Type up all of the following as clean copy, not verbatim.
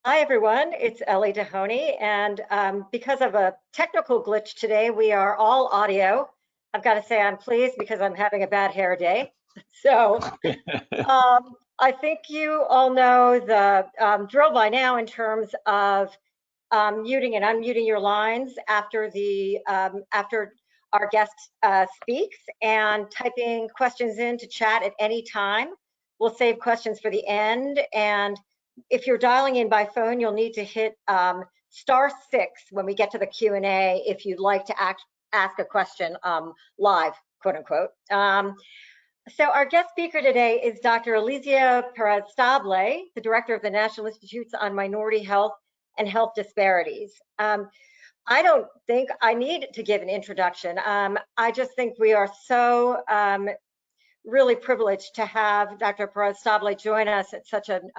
Hi, everyone. It's Ellie Dehoney, and because of a technical glitch today, we are all audio. I've got to say I'm pleased because I'm having a bad hair day. So I think you all know the drill by now in terms of muting and unmuting your lines after after our guest speaks, and typing questions into chat at any time. We'll save questions for the end, and if you're dialing in by phone, you'll need to hit *6 when we get to the Q&A if you'd like to ask a question live, quote unquote. So our guest speaker today is Dr. Eliseo Pérez-Stable, the director of the National Institutes on Minority Health and Health Disparities. I don't think I need to give an introduction. I just think we are so really privileged to have Dr. Pérez-Stable join us at such an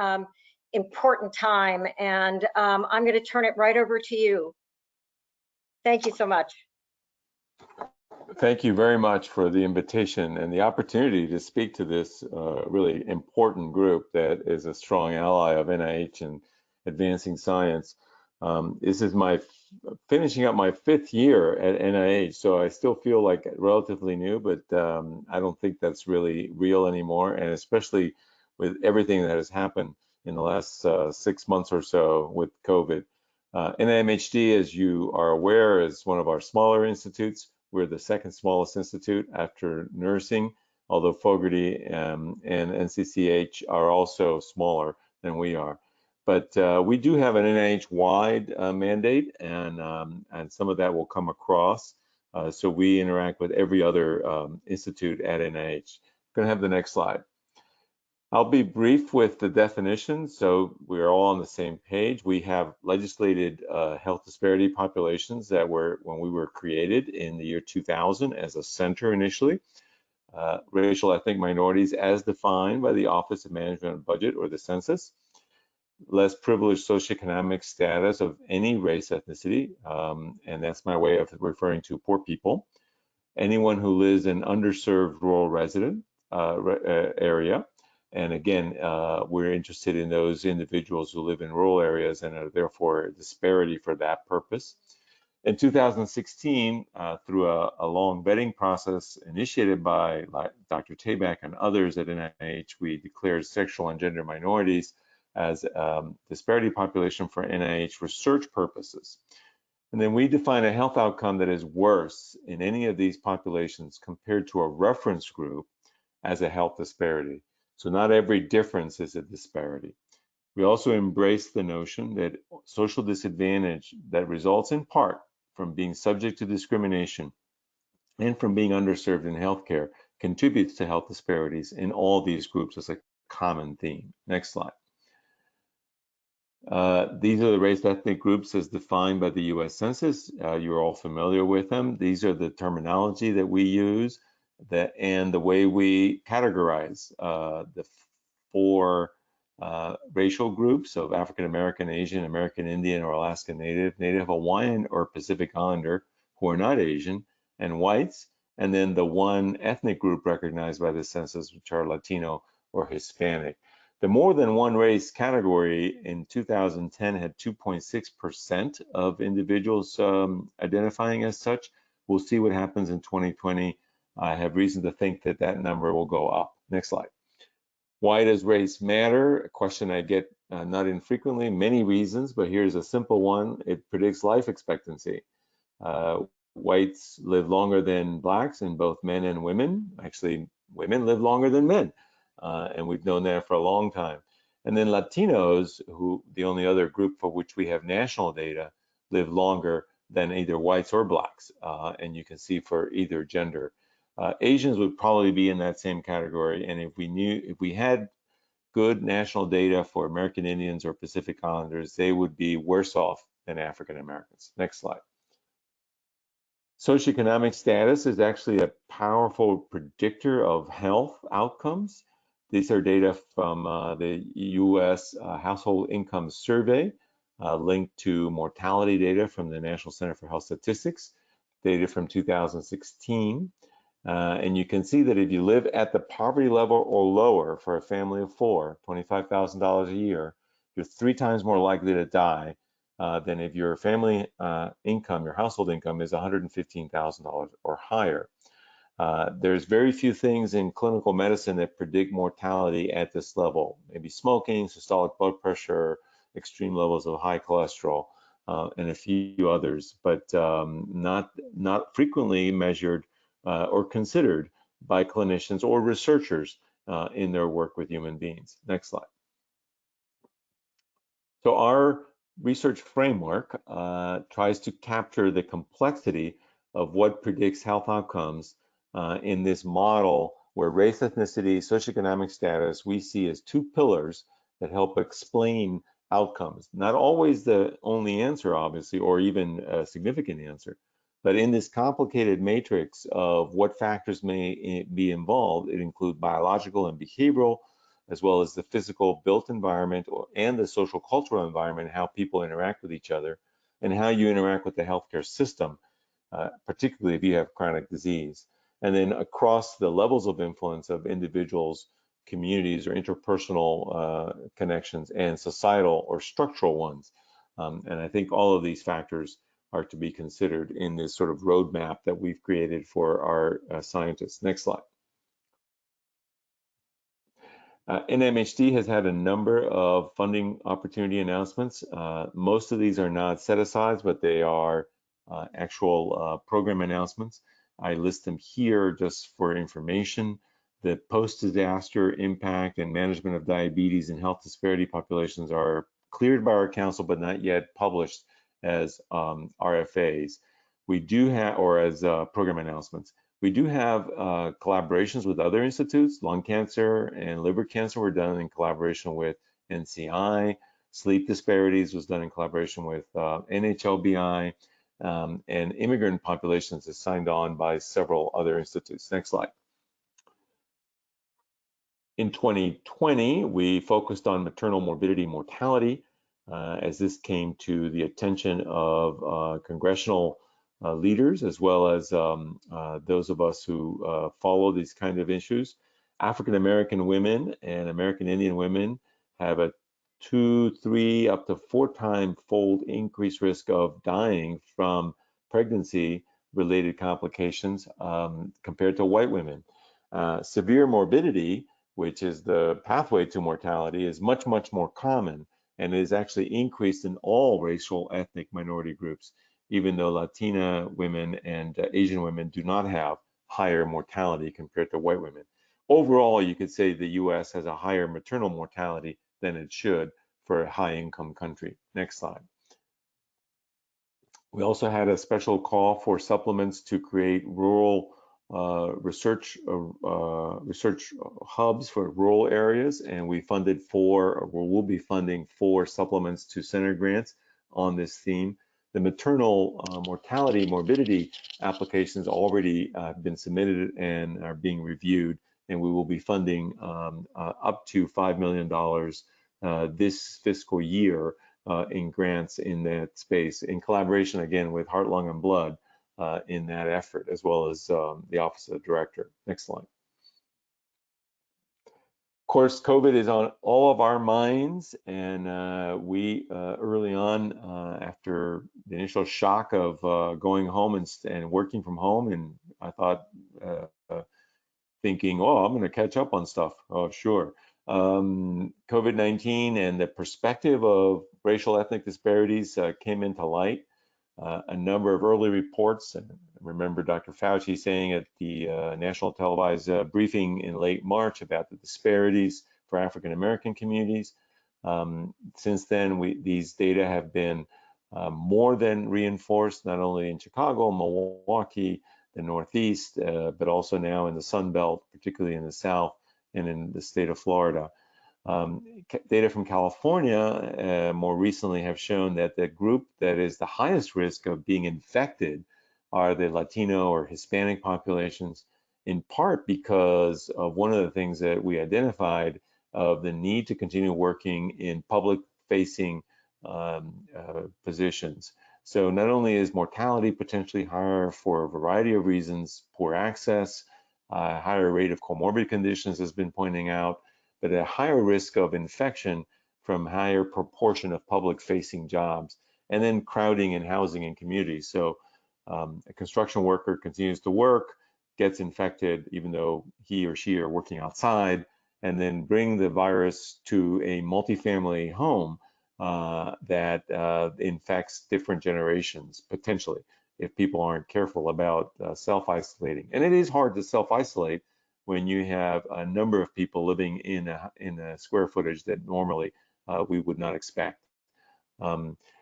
important time, and I'm going to turn it right over to you. Thank you so much. Thank you very much for the invitation and the opportunity to speak to this really important group that is a strong ally of NIH and advancing science. This is my finishing up my 5th year at NIH, so I still feel like relatively new, but I don't think that's really real anymore, and especially with everything that has happened in the last 6 months or so with COVID. NIMHD, as you are aware, is one of our smaller institutes. We're the 2nd smallest institute after nursing, although Fogarty and NCCH are also smaller than we are. But we do have an NIH-wide mandate, and some of that will come across. So we interact with every other institute at NIH. I'm going to have the next slide. I'll be brief with the definition, so we're all on the same page. We have legislated health disparity populations that were, when we were created in the year 2000 as a center initially. Racial ethnic minorities as defined by the Office of Management and Budget, or the census. Less privileged socioeconomic status of any race, ethnicity, and that's my way of referring to poor people. Anyone who lives in underserved rural resident area. And again, we're interested in those individuals who live in rural areas and are therefore a disparity for that purpose. In 2016, through a long vetting process initiated by Dr. Tabak and others at NIH, we declared sexual and gender minorities as disparity population for NIH research purposes. And then we define a health outcome that is worse in any of these populations compared to a reference group as a health disparity. So not every difference is a disparity. We also embrace the notion that social disadvantage that results in part from being subject to discrimination and from being underserved in healthcare contributes to health disparities in all these groups as a common theme. Next slide. These are the race ethnic groups as defined by the US Census. You're all familiar with them. These are the terminology that we use and the way we categorize the 4 racial groups of African American, Asian, American Indian, or Alaska Native, Native Hawaiian, or Pacific Islander who are not Asian, and whites, and then the 1 ethnic group recognized by the census, which are Latino or Hispanic. The more than one race category in 2010 had 2.6% of individuals identifying as such. We'll see what happens in 2020. I have reason to think that that number will go up. Next slide. Why does race matter? A question I get not infrequently. Many reasons, but here's a simple one. It predicts life expectancy. Whites live longer than blacks, and both men and women. Actually, women live longer than men, and we've known that for a long time. And then Latinos, who the only other group for which we have national data, live longer than either whites or blacks, and you can see for either gender. Asians would probably be in that same category, and if we had good national data for American Indians or Pacific Islanders, they would be worse off than African Americans. Next slide. Socioeconomic status is actually a powerful predictor of health outcomes. These are data from the US Household Income Survey, linked to mortality data from the National Center for Health Statistics, data from 2016. And you can see that if you live at the poverty level or lower for a family of 4, $25,000 a year, you're 3 times more likely to die than if your family income, your household income is $115,000 or higher. There's very few things in clinical medicine that predict mortality at this level. Maybe smoking, systolic blood pressure, extreme levels of high cholesterol, and a few others, but not frequently measured or considered by clinicians or researchers in their work with human beings. Next slide. So our research framework tries to capture the complexity of what predicts health outcomes in this model where race, ethnicity, socioeconomic status we see as 2 pillars that help explain outcomes. Not always the only answer, obviously, or even a significant answer, but in this complicated matrix of what factors may be involved, it includes biological and behavioral, as well as the physical built environment and the social cultural environment, how people interact with each other, and how you interact with the healthcare system, particularly if you have chronic disease. And then across the levels of influence of individuals, communities, or interpersonal connections, and societal or structural ones. And I think all of these factors are to be considered in this sort of roadmap that we've created for our scientists. Next slide. NIMHD has had a number of funding opportunity announcements. Most of these are not set-asides, but they are actual program announcements. I list them here just for information. The post-disaster impact and management of diabetes and health disparity populations are cleared by our council, but not yet published as RFAs. We do have, or as program announcements. We do have collaborations with other institutes. Lung cancer and liver cancer were done in collaboration with NCI. Sleep disparities was done in collaboration with NHLBI. And immigrant populations is signed on by several other institutes. Next slide. In 2020, we focused on maternal morbidity mortality as this came to the attention of congressional leaders, as well as those of us who follow these kind of issues. African American women and American Indian women have a 2, 3, up to 4 times fold increased risk of dying from pregnancy related complications compared to white women. Severe morbidity, which is the pathway to mortality, is much, much more common and is actually increased in all racial ethnic minority groups, even though Latina women and Asian women do not have higher mortality compared to white women. Overall, you could say the US has a higher maternal mortality than it should for a high-income country. Next slide. We also had a special call for supplements to create rural research hubs for rural areas, and we funded 4, or we'll be funding 4 supplements to center grants on this theme. The maternal mortality, morbidity applications already have been submitted and are being reviewed, and we will be funding up to $5 million this fiscal year in grants in that space, in collaboration again with Heart, Lung, and Blood in that effort, as well as the Office of the Director. Next slide. Of course, COVID is on all of our minds, and we early on, after the initial shock of going home and working from home, and I thought, thinking, oh, I'm going to catch up on stuff. Oh, sure. COVID-19 and the perspective of racial ethnic disparities came into light. A number of early reports, and remember Dr. Fauci saying at the national televised briefing in late March about the disparities for African American communities. Since then, these data have been more than reinforced, not only in Chicago, Milwaukee, the Northeast, but also now in the Sun Belt, particularly in the South and in the state of Florida. Data from California more recently have shown that the group that is the highest risk of being infected are the Latino or Hispanic populations, in part because of one of the things that we identified of the need to continue working in public-facing positions. So not only is mortality potentially higher for a variety of reasons, poor access, higher rate of comorbid conditions has been pointing out, but a higher risk of infection from higher proportion of public-facing jobs, and then crowding in housing and communities. So a construction worker continues to work, gets infected, even though he or she are working outside, and then bring the virus to a multifamily home that infects different generations, potentially, if people aren't careful about self-isolating. And it is hard to self-isolate when you have a number of people living in a square footage that normally we would not expect.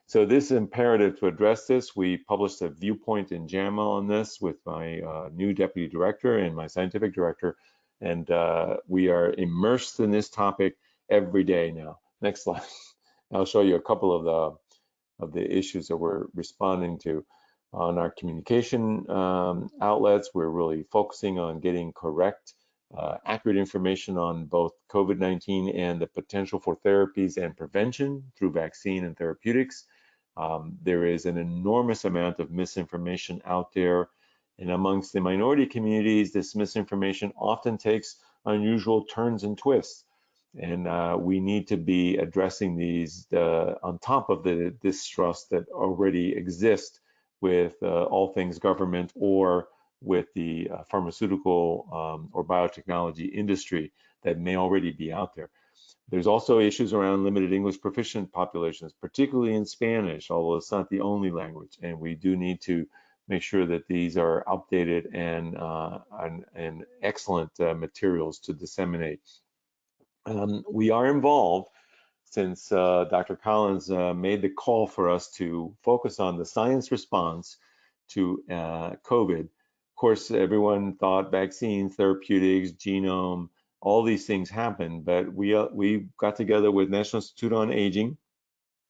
So this is imperative to address this. We published a viewpoint in JAMA on this with my new deputy director and my scientific director, and we are immersed in this topic every day now. Next slide. I'll show you a couple of the issues that we're responding to. On our communication outlets, we're really focusing on getting correct, accurate information on both COVID-19 and the potential for therapies and prevention through vaccine and therapeutics. There is an enormous amount of misinformation out there, and amongst the minority communities, this misinformation often takes unusual turns and twists. And we need to be addressing these on top of the distrust that already exists with all things government or with the pharmaceutical or biotechnology industry that may already be out there. There's also issues around limited English proficient populations, particularly in Spanish, although it's not the only language. And we do need to make sure that these are updated and excellent materials to disseminate. We are involved since Dr. Collins made the call for us to focus on the science response to COVID. Of course, everyone thought vaccines, therapeutics, genome, all these things happened, but we got together with National Institute on Aging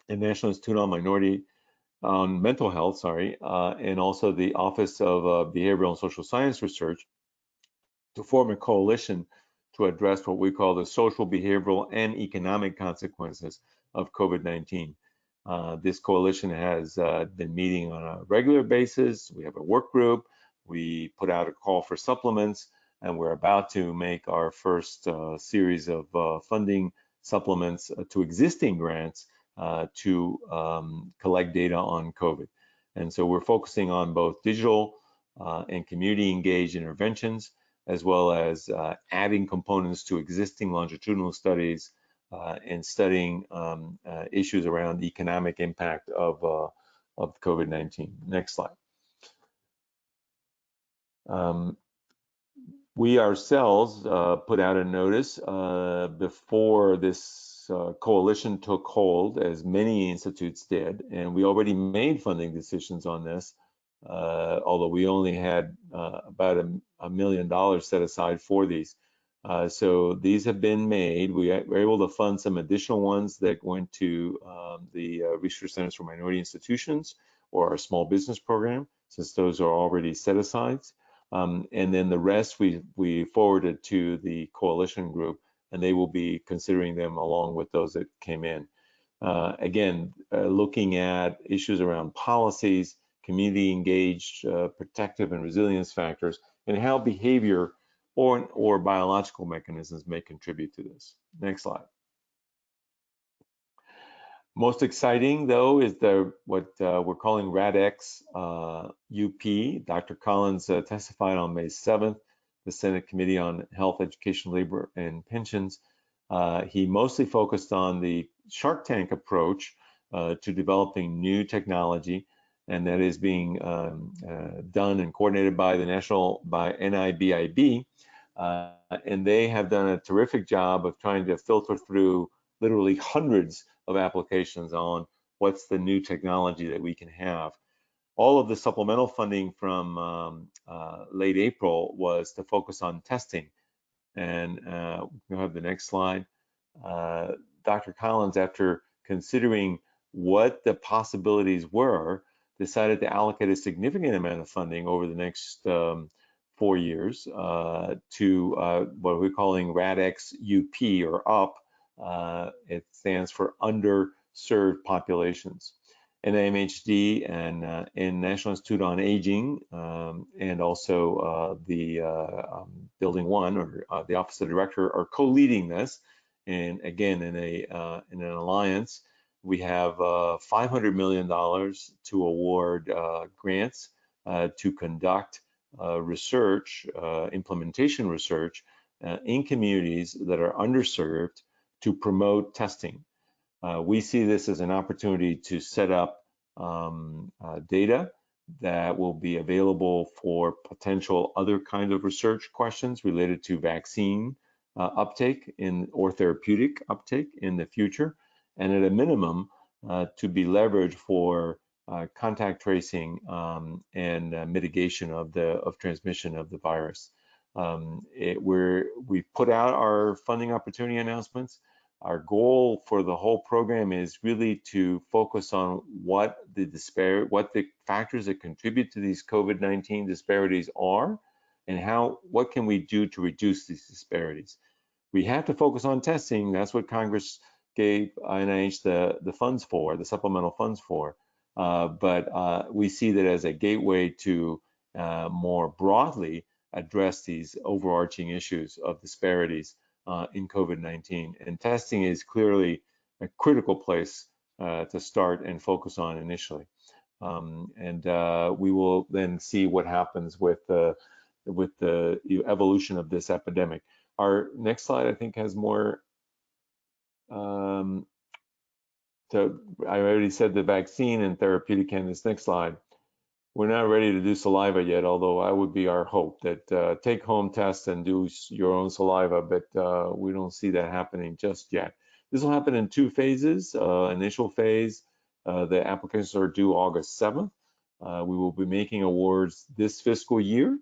and National Institute on Mental Health, and also the Office of Behavioral and Social Science Research to form a coalition to address what we call the social, behavioral, and economic consequences of COVID-19. This coalition has been meeting on a regular basis. We have a work group. We put out a call for supplements, and we're about to make our first series of funding supplements to existing grants to collect data on COVID. And so we're focusing on both digital and community engaged interventions, as well as adding components to existing longitudinal studies and studying issues around the economic impact of COVID-19. Next slide. We ourselves put out a notice before this coalition took hold, as many institutes did, and we already made funding decisions on this, although we only had about $1 million set aside for these. So these have been made. We were able to fund some additional ones that went to the Research Centers for Minority Institutions or our small business program, since those are already set aside. And then the rest we forwarded to the coalition group, and they will be considering them along with those that came in. Again, looking at issues around policies, community engaged, protective and resilience factors, and how behavior or biological mechanisms may contribute to this. Next slide. Most exciting, though, is what we're calling Radx UP. Dr. Collins testified on May 7th, the Senate Committee on Health, Education, Labor, and Pensions. He mostly focused on the Shark Tank approach to developing new technology, and that is being done and coordinated by NIMHD. And they have done a terrific job of trying to filter through literally hundreds of applications on what's the new technology that we can have. All of the supplemental funding from late April was to focus on testing. And we'll have the next slide. Dr. Collins, after considering what the possibilities were, decided to allocate a significant amount of funding over the next 4 years to what we're calling Radx UP or UP. It stands for underserved populations. NIMHD and National Institute on Aging and also the Building 1 or the Office of the Director are co-leading this. And again, in an alliance, we have $500 million to award grants to conduct research, implementation research in communities that are underserved to promote testing. We see this as an opportunity to set up data that will be available for potential other kind of research questions related to vaccine uptake or therapeutic uptake in the future, and at a minimum to be leveraged for contact tracing and mitigation of transmission of the virus. We've put out our funding opportunity announcements. Our goal for the whole program is really to focus on what the factors that contribute to these COVID-19 disparities are, and what can we do to reduce these disparities. We have to focus on testing. That's what Congress gave NIH the funds for, the supplemental funds for. But we see that as a gateway to more broadly address these overarching issues of disparities in COVID-19. And testing is clearly a critical place to start and focus on initially. We will then see what happens with the evolution of this epidemic. Our next slide, I think, has more. So I already said the vaccine and therapeutic candidates. Next slide. We're not ready to do saliva yet, although that would be our hope that take home tests and do your own saliva, but we don't see that happening just yet. This will happen in 2 phases. Initial phase, the applications are due August 7th. We will be making awards this fiscal year.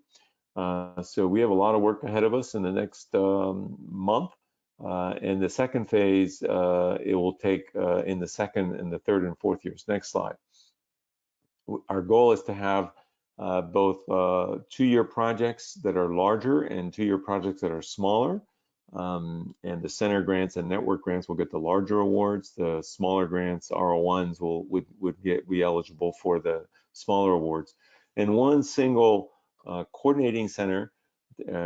So we have a lot of work ahead of us in the next month. And the second phase, it will take in the second and the third and fourth years. Next slide. Our goal is to have both 2-year projects that are larger and 2-year projects that are smaller. And the center grants and network grants will get the larger awards. The smaller grants, R01s, would be eligible for the smaller awards. And one single coordinating center,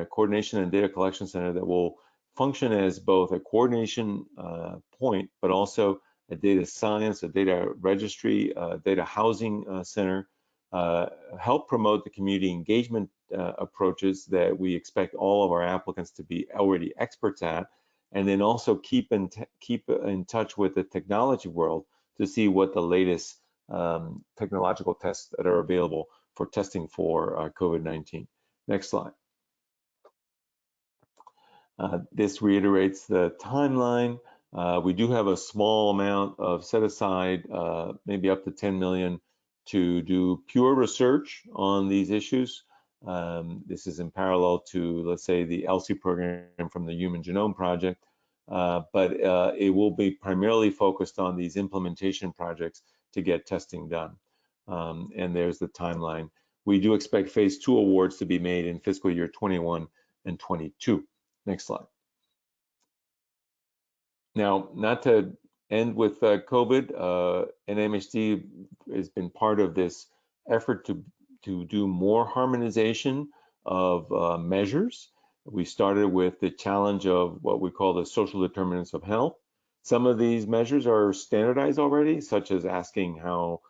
coordination and data collection center that will function as both a coordination point, but also a data science, a data registry, data housing center, help promote the community engagement approaches that we expect all of our applicants to be already experts at, and then also keep in touch with the technology world to see what the latest technological tests that are available for testing for COVID-19. Next slide. This reiterates the timeline. We do have a small amount of set aside, maybe up to 10 million, to do pure research on these issues. This is in parallel to, let's say, the ELSI program from the Human Genome Project, but it will be primarily focused on these implementation projects to get testing done. And there's the timeline. We do expect phase 2 awards to be made in fiscal year 21 and 22. Next slide. Now, not to end with COVID, NIMHD has been part of this effort to do more harmonization of measures. We started with the challenge of what we call the social determinants of health. Some of these measures are standardized already, such as asking how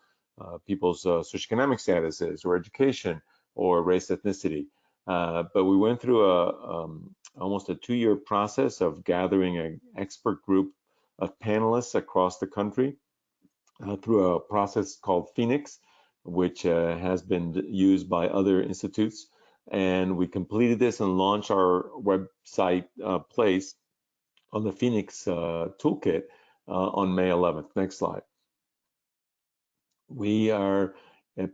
people's socioeconomic status is, or education, or race, ethnicity. But we went through almost a 2-year process of gathering an expert group of panelists across the country through a process called Phoenix, which has been used by other institutes. And we completed this and launched our website place on the Phoenix toolkit on May 11th. Next slide. We are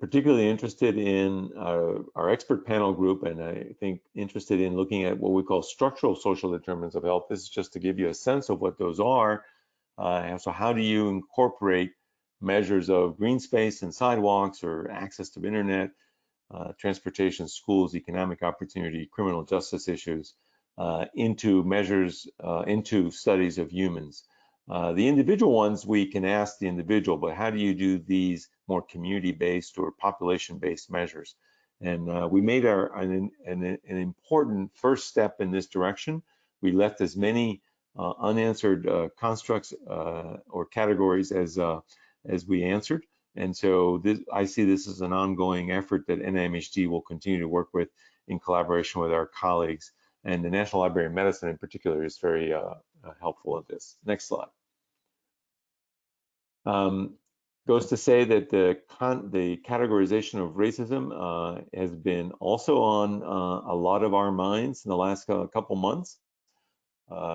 particularly interested in our expert panel group, and I think interested in looking at what we call structural social determinants of health. This is just to give you a sense of what those are. So how do you incorporate measures of green space and sidewalks, or access to internet, transportation, schools, economic opportunity, criminal justice issues into measures, into studies of humans. The individual ones, we can ask the individual, but how do you do these more community-based or population-based measures? And we made an important first step in this direction. We left as many unanswered constructs or categories as we answered. And so I see this as an ongoing effort that NIMHD will continue to work with in collaboration with our colleagues. And the National Library of Medicine in particular is very helpful at this. Next slide. Goes to say that the categorization of racism has been also on a lot of our minds in the last couple months.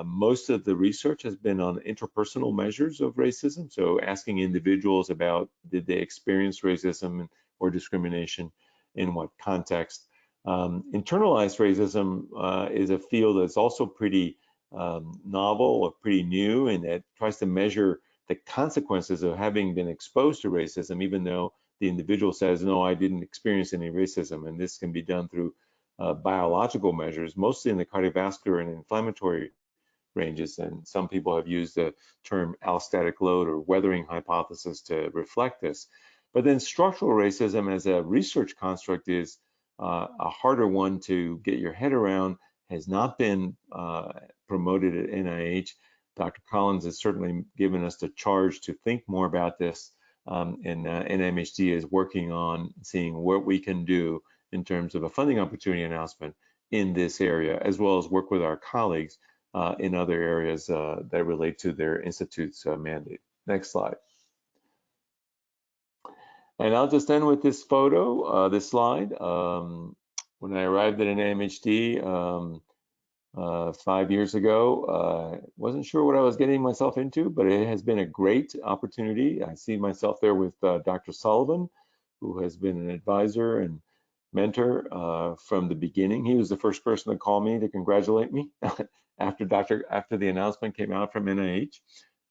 Most of the research has been on interpersonal measures of racism, so asking individuals about did they experience racism or discrimination, in what context. Internalized racism is a field that's also pretty novel or pretty new, and it tries to measure the consequences of having been exposed to racism, even though the individual says, no, I didn't experience any racism. And this can be done through biological measures, mostly in the cardiovascular and inflammatory ranges. And some people have used the term allostatic load or weathering hypothesis to reflect this. But then structural racism as a research construct is a harder one to get your head around, has not been promoted at NIH. Dr. Collins has certainly given us the charge to think more about this, and NIMHD is working on seeing what we can do in terms of a funding opportunity announcement in this area, as well as work with our colleagues in other areas that relate to their institute's mandate. Next slide. And I'll just end with this photo, this slide. When I arrived at NIMHD 5 years ago, wasn't sure what I was getting myself into, but it has been a great opportunity. I see myself there with Dr. Sullivan, who has been an advisor and mentor from the beginning. He was the first person to call me to congratulate me after the announcement came out from NIH.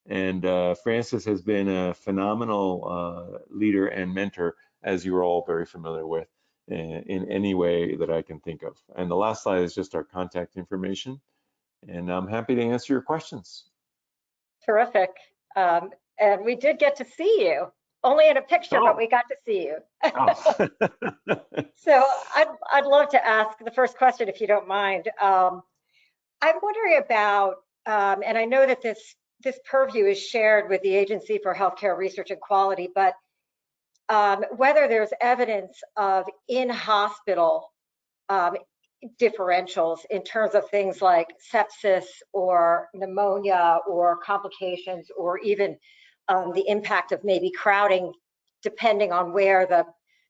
And Francis has been a phenomenal leader and mentor, as you're all very familiar with, in any way that I can think of. And the last slide is just our contact information. And I'm happy to answer your questions. Terrific. And we did get to see you, only in a picture, but we got to see you. Oh. So I'd love to ask the first question, if you don't mind. I'm wondering about, and I know that this purview is shared with the Agency for Healthcare Research and Quality, but whether there's evidence of in-hospital differentials in terms of things like sepsis or pneumonia or complications, or even the impact of maybe crowding, depending on where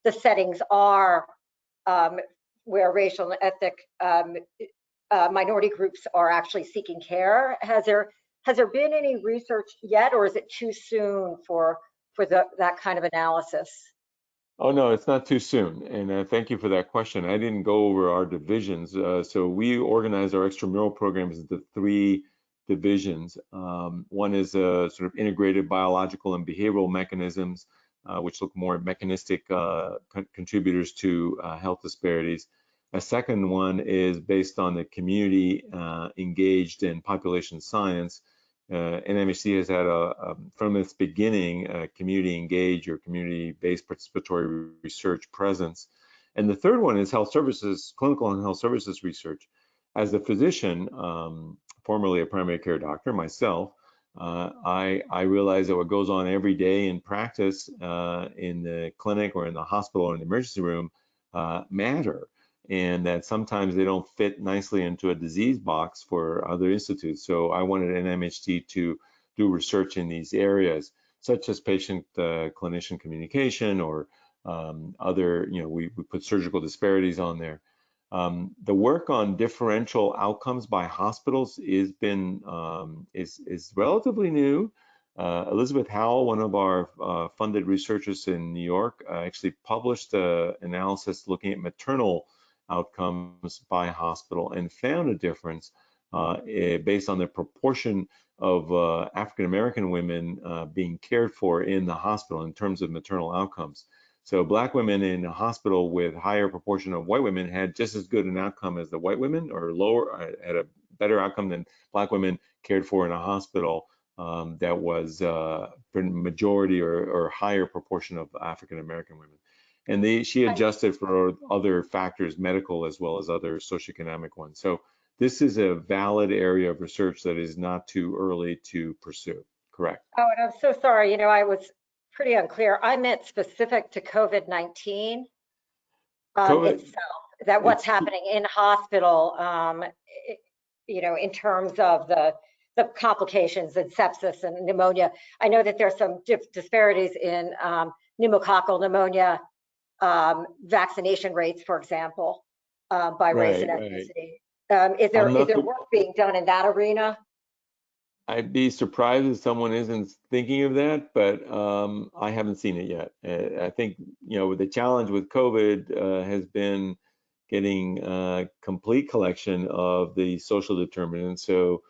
the settings are, where racial and ethnic minority groups are actually seeking care. Has there been any research yet, or is it too soon for that kind of analysis? Oh, no, it's not too soon. And thank you for that question. I didn't go over our divisions. So we organize our extramural programs into 3 divisions. One is sort of integrated biological and behavioral mechanisms, which look more at mechanistic contributors to health disparities. A second one is based on the community engaged in population science. NIMHD has had from its beginning, community engaged or community-based participatory research presence. And the third one is health services, clinical and health services research. As a physician, formerly a primary care doctor myself, I realize that what goes on every day in practice in the clinic or in the hospital or in the emergency room matter, and that sometimes they don't fit nicely into a disease box for other institutes. So I wanted NIMHD to do research in these areas, such as patient-clinician communication or other, we put surgical disparities on there. The work on differential outcomes by hospitals is relatively new. Elizabeth Howell, one of our funded researchers in New York, actually published an analysis looking at maternal outcomes by hospital and found a difference based on the proportion of African American women being cared for in the hospital in terms of maternal outcomes. So Black women in a hospital with higher proportion of white women had just as good an outcome as the white women, or lower, had a better outcome than Black women cared for in a hospital that was majority or higher proportion of African American women. And she adjusted for other factors, medical as well as other socioeconomic ones. So this is a valid area of research that is not too early to pursue. Correct. Oh, and I'm so sorry. I was pretty unclear. I meant specific to COVID-19 itself, that what's happening in hospital, in terms of the complications and sepsis and pneumonia. I know that there's some disparities in pneumococcal pneumonia vaccination rates, for example, by race and ethnicity. Is there work being done in that arena? I'd be surprised if someone isn't thinking of that, but I haven't seen it yet. I think, the challenge with COVID has been getting complete collection of the social determinants. So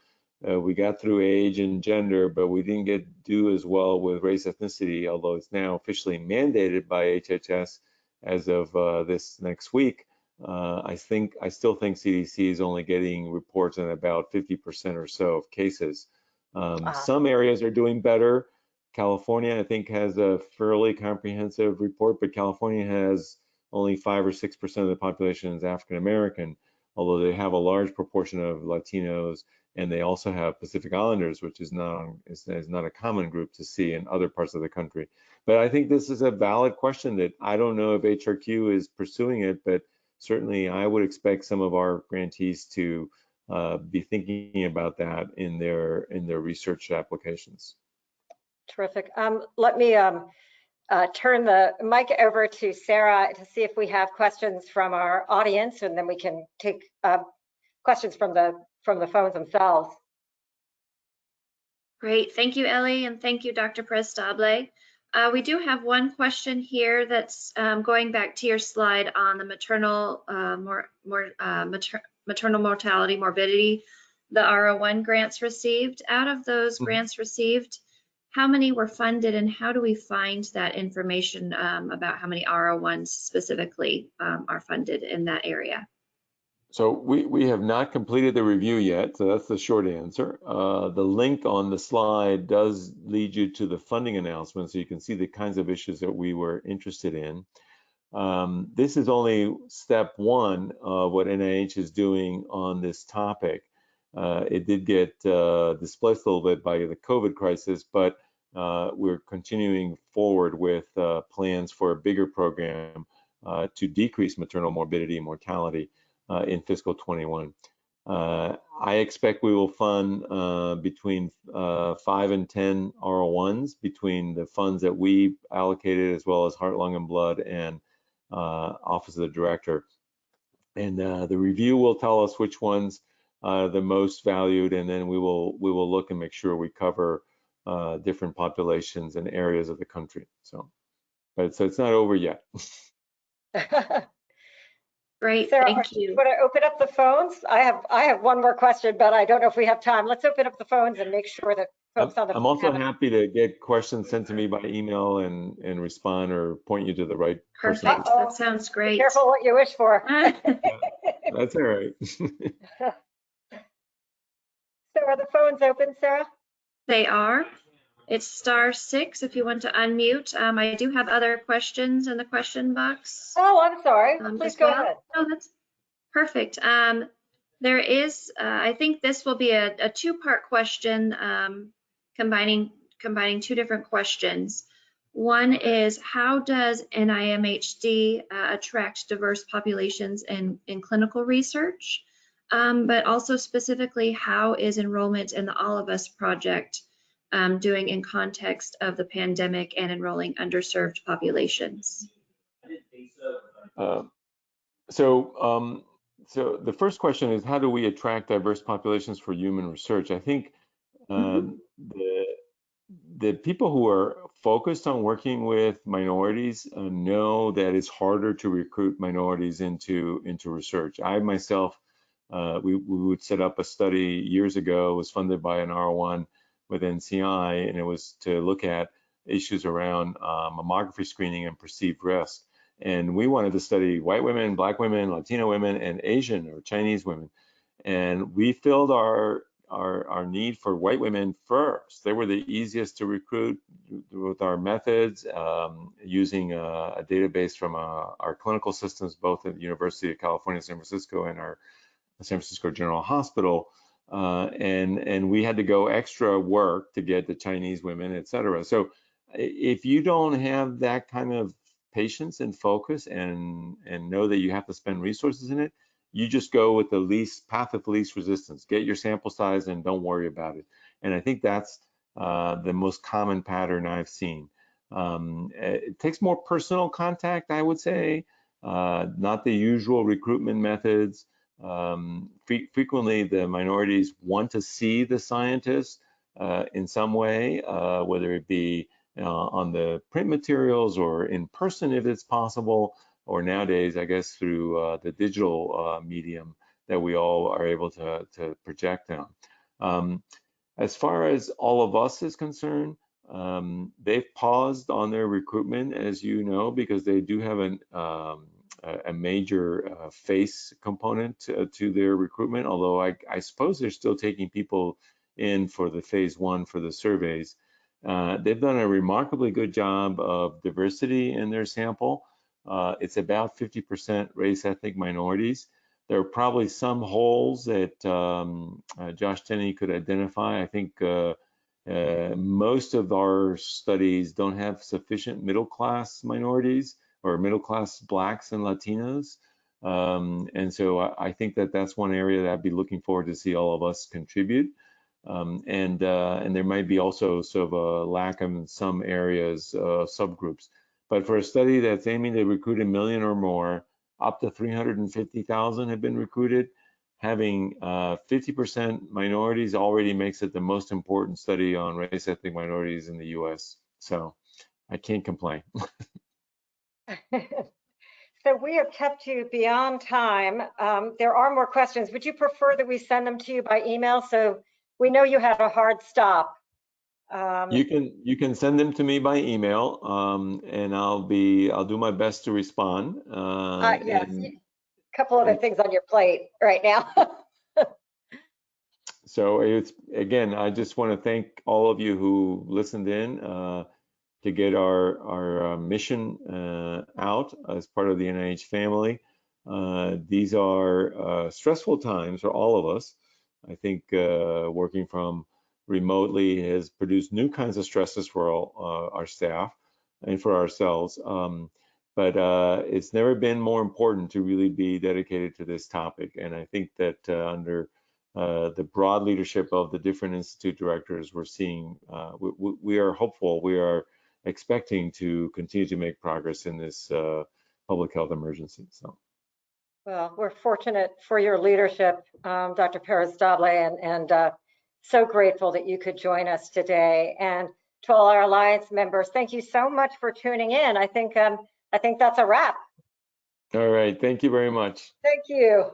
we got through age and gender, but we didn't do as well with race ethnicity, although it's now officially mandated by HHS as of this next week. I still think CDC is only getting reports on about 50% or so of cases. Some areas are doing better. California, I think, has a fairly comprehensive report, but California has only 5 or 6% of the population is African American, although they have a large proportion of Latinos, and they also have Pacific Islanders, which is not a common group to see in other parts of the country. But I think this is a valid question that I don't know if HRQ is pursuing it, but certainly I would expect some of our grantees to be thinking about that in their research applications. Terrific. Let me turn the mic over to Sarah to see if we have questions from our audience, and then we can take questions from the phones themselves. Great, thank you, Ellie, and thank you, Dr. Pérez-Stable. We do have one question here that's going back to your slide on the maternal mortality, morbidity, the R01 grants received. Out of those grants received, how many were funded, and how do we find that information about how many R01s specifically are funded in that area? So we have not completed the review yet, so that's the short answer. The link on the slide does lead you to the funding announcement, so you can see the kinds of issues that we were interested in. This is only step one of what NIH is doing on this topic. It did get displaced a little bit by the COVID crisis, but we're continuing forward with plans for a bigger program to decrease maternal morbidity and mortality in fiscal 21. I expect we will fund between 5 and 10 R01s between the funds that we allocated, as well as Heart, Lung, and Blood and Office of the Director. And the review will tell us which ones are the most valued, and then we will look and make sure we cover different populations and areas of the country. So it's not over yet. Great, Sarah, thank you. Want to open up the phones? I have one more question, but I don't know if we have time. Let's open up the phones and make sure that folks on the phone. I'm also happy to get questions sent to me by email and respond or point you to the right person. Perfect, that sounds great. Be careful what you wish for. That's all right. So are the phones open, Sarah? They are. It's *6 if you want to unmute. I do have other questions in the question box. Oh, I'm sorry. Please go ahead. Oh, that's perfect. There is, I think this will be a two-part question, combining two different questions. One is, how does NIMHD attract diverse populations in clinical research? But also specifically, how is enrollment in the All of Us project doing in context of the pandemic and enrolling underserved populations? So the first question is, how do we attract diverse populations for human research? I think the people who are focused on working with minorities know that it's harder to recruit minorities into research. I myself, we would set up a study years ago. It was funded by an R01 with NCI, and it was to look at issues around mammography screening and perceived risk. And we wanted to study white women, Black women, Latino women, and Asian or Chinese women. And we filled our need for white women first. They were the easiest to recruit with our methods, using a database from our clinical systems, both at the University of California, San Francisco, and our San Francisco General Hospital, and we had to go extra work to get the Chinese women, et cetera. So if you don't have that kind of patience and focus and know that you have to spend resources in it, you just go with the least path of least resistance. Get your sample size and don't worry about it. And I think that's the most common pattern I've seen. It takes more personal contact, I would say, not the usual recruitment methods. Frequently, the minorities want to see the scientist in some way, whether it be on the print materials or in person if it's possible, or nowadays, I guess, through the digital medium that we all are able to project on. As far as All of Us is concerned, they've paused on their recruitment, as you know, because they do have a major face component to their recruitment, although I suppose they're still taking people in for the phase 1 for the surveys. They've done a remarkably good job of diversity in their sample. It's about 50% race ethnic minorities. There are probably some holes that Josh Tenney could identify. I think most of our studies don't have sufficient middle class minorities or middle class Blacks and Latinos. And so I think that that's one area that I'd be looking forward to see All of Us contribute. And there might be also sort of a lack in some areas, subgroups. But for a study that's aiming to recruit 1 million or more, up to 350,000 have been recruited. Having 50% minorities already makes it the most important study on race ethnic minorities in the US. So I can't complain. So we have kept you beyond time. There are more questions. Would you prefer that we send them to you by email? So we know you had a hard stop. You can send them to me by email, and I'll do my best to respond. Yes, a couple other things on your plate right now. So it's, again, I just want to thank all of you who listened in to get our mission out as part of the NIH family. These are stressful times for all of us. I think working from remotely has produced new kinds of stresses for all, our staff and for ourselves. But it's never been more important to really be dedicated to this topic. And I think that under the broad leadership of the different institute directors, we're seeing, we are hopeful, we are expecting to continue to make progress in this public health emergency. So. Well, we're fortunate for your leadership, Dr. Pérez-Stable, and so grateful that you could join us today. And to all our Alliance members, thank you so much for tuning in. I think that's a wrap. All right, thank you very much. Thank you.